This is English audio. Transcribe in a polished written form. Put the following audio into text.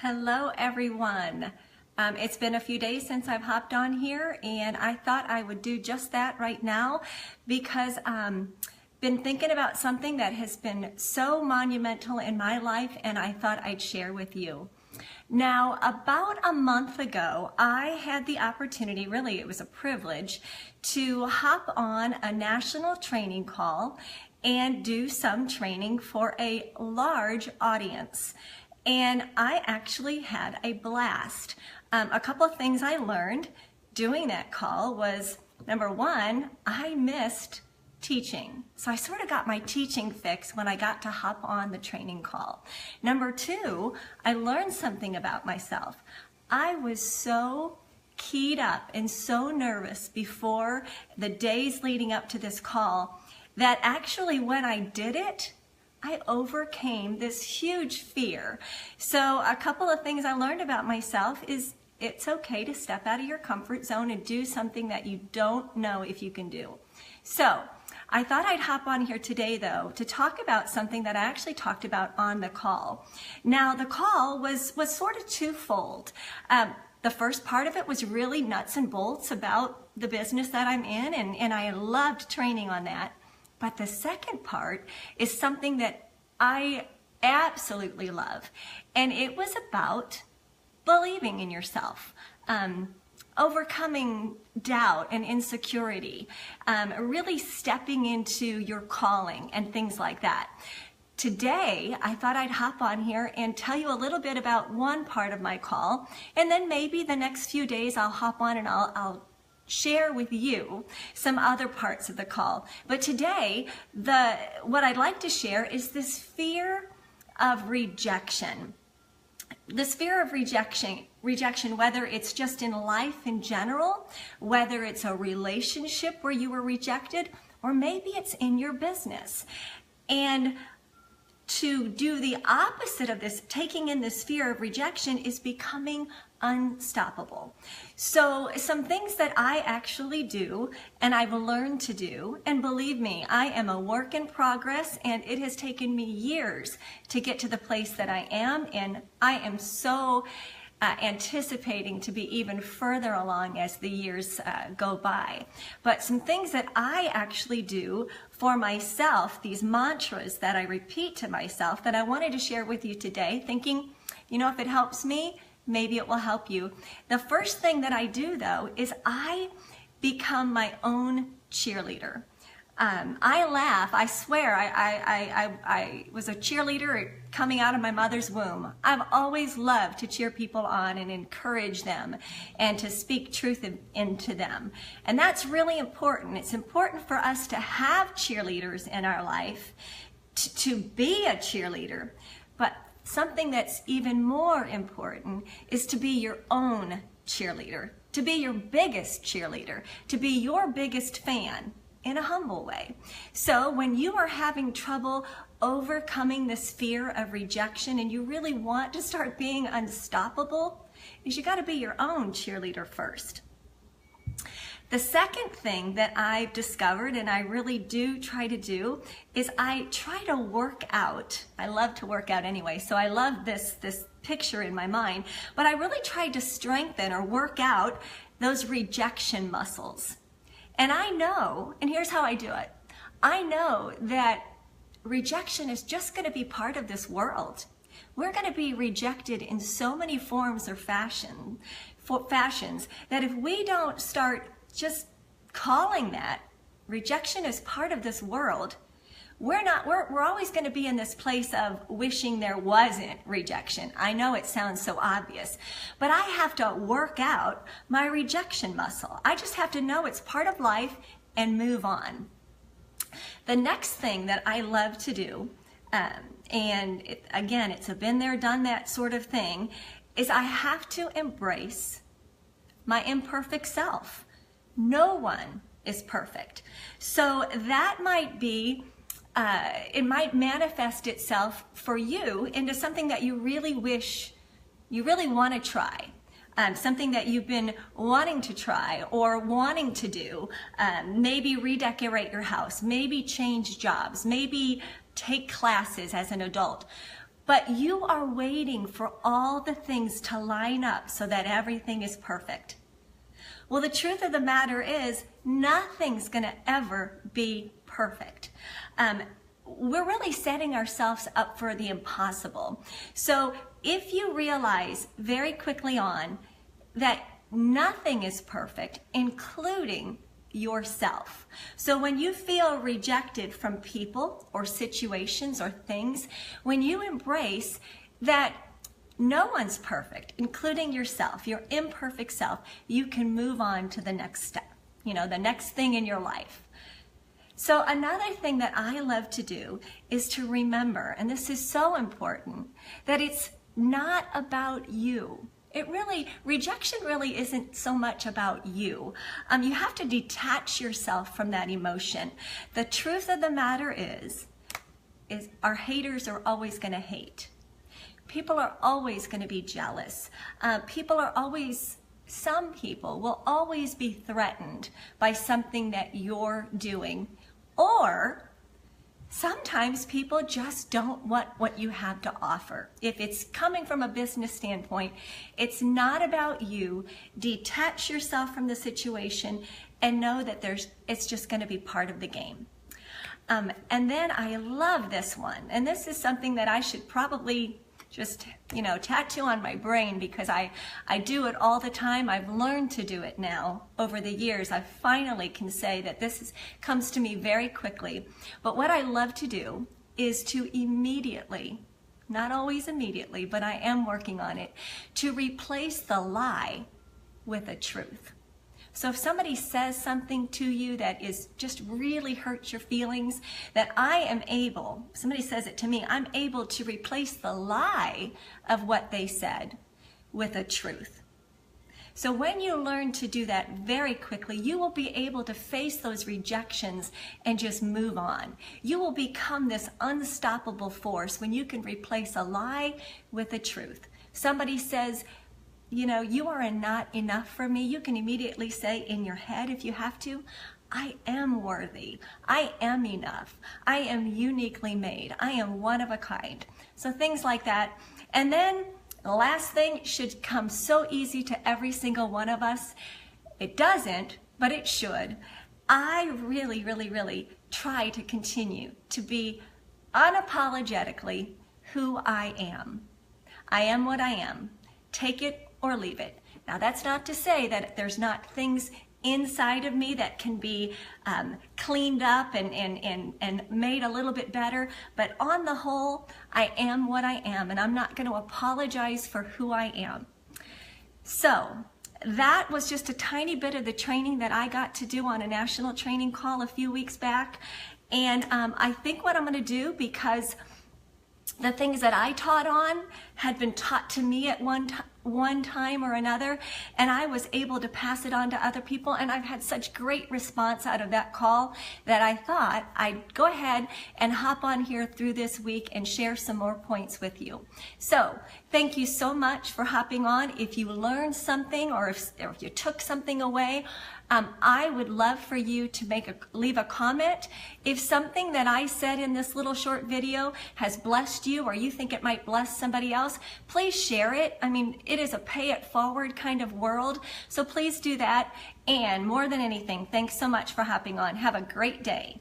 Hello everyone. It's been a few days since I've hopped on here, and I thought I would do just that right now because been thinking about something that has been so monumental in my life, and I thought I'd share with you. Now, about a month ago, I had the opportunity, really it was a privilege, to hop on a national training call and do some training for a large audience. And I actually had a blast. A couple of things I learned doing that call was, number one, I missed teaching. So I sort of got my teaching fix when I got to hop on the training call. Number two, I learned something about myself. I was so keyed up and so nervous before the days leading up to this call that actually when I did it, I overcame this huge fear. So a couple of things I learned about myself is it's okay to step out of your comfort zone and do something that you don't know if you can do. So I thought I'd hop on here today though to talk about something that I actually talked about on the call. Now the call was sort of twofold. The first part of it was really nuts and bolts about the business that I'm in, and I loved training on that. But the second part is something that I absolutely love, and it was about believing in yourself, overcoming doubt and insecurity, really stepping into your calling and things like that. Today, I thought I'd hop on here and tell you a little bit about one part of my call, and then maybe the next few days I'll hop on and I'll share with you some other parts of the call. But today, what I'd like to share is this fear of rejection. This fear of rejection, whether it's just in life in general, whether it's a relationship where you were rejected, or maybe it's in your business. And to do the opposite of this, taking in this fear of rejection, is becoming unstoppable. So some things that I actually do and I've learned to do, and believe me, I am a work in progress, and it has taken me years to get to the place that I am, and I am so anticipating to be even further along as the years go by. But some things that I actually do for myself, these mantras that I repeat to myself that I wanted to share with you today, thinking, you know, if it helps me, maybe it will help you. The first thing that I do though is I become my own cheerleader. I laugh, I swear, I was a cheerleader coming out of my mother's womb. I've always loved to cheer people on and encourage them and to speak truth into them. And that's really important. It's important for us to have cheerleaders in our life, to be a cheerleader. But something that's even more important is to be your own cheerleader, to be your biggest cheerleader, to be your biggest fan, in a humble way. So when you are having trouble overcoming this fear of rejection and you really want to start being unstoppable, is you got to be your own cheerleader first. The second thing that I've discovered, and I really do try to do, is I try to work out. I love to work out anyway, so I love this picture in my mind, but I really try to strengthen or work out those rejection muscles. And I know, and here's how I do it, I know that rejection is just going to be part of this world. We're going to be rejected in so many forms or fashions that if we don't start just calling that rejection is part of this world, we're always going to be in this place of wishing there wasn't rejection. I know it sounds so obvious, but I have to work out my rejection muscle. I just have to know it's part of life and move on. The next thing that I love to do, again, it's a been there, done that sort of thing, is I have to embrace my imperfect self. No one is perfect. So that might be it might manifest itself for you into something that you really want to try. Something that you've been wanting to try or wanting to do. Maybe redecorate your house, maybe change jobs, maybe take classes as an adult. but you are waiting for all the things to line up so that everything is perfect. Well, the truth of the matter is nothing's going to ever be perfect. We're really setting ourselves up for the impossible. So if you realize very quickly on that nothing is perfect, including yourself. So when you feel rejected from people or situations or things, when you embrace that no one's perfect, including yourself, your imperfect self, you can move on to the next step, the next thing in your life. So another thing that I love to do is to remember, and this is so important, that it's not about you. Rejection really isn't so much about you. You have to detach yourself from that emotion. The truth of the matter is our haters are always going to hate. People are always going to be jealous. Some people will always be threatened by something that you're doing. Or sometimes people just don't want what you have to offer. If it's coming from a business standpoint, it's not about you. Detach yourself from the situation and know that it's just going to be part of the game. And then I love this one. And this is something that I should probably just, tattoo on my brain, because I do it all the time. I've learned to do it now over the years. I finally can say that comes to me very quickly. But what I love to do is to immediately, not always immediately, but I am working on it, to replace the lie with a truth. So if somebody says something to you that is just really hurts your feelings, that somebody says it to me, I'm able to replace the lie of what they said with a truth. So when you learn to do that very quickly, you will be able to face those rejections and just move on. You will become this unstoppable force when you can replace a lie with a truth. Somebody says, you are not enough for me. You can immediately say in your head, if you have to, I am worthy. I am enough. I am uniquely made. I am one of a kind. So things like that. And then the last thing should come so easy to every single one of us. It doesn't, but it should. I really, really, really try to continue to be unapologetically who I am. I am what I am. Take it or leave it. Now, that's not to say that there's not things inside of me that can be cleaned up and made a little bit better, but on the whole, I am what I am, and I'm not going to apologize for who I am. So that was just a tiny bit of the training that I got to do on a national training call a few weeks back, and I think what I'm going to do, because the things that I taught on had been taught to me at one time or another, and I was able to pass it on to other people, and I've had such great response out of that call that I thought I'd go ahead and hop on here through this week and share some more points with you. So thank you so much for hopping on. If you learned something or if you took something away, I would love for you to leave a comment. If something that I said in this little short video has blessed you, or you think it might bless somebody else, please share it. I mean, it is a pay it forward kind of world, so please do that. And more than anything, thanks so much for hopping on. Have a great day.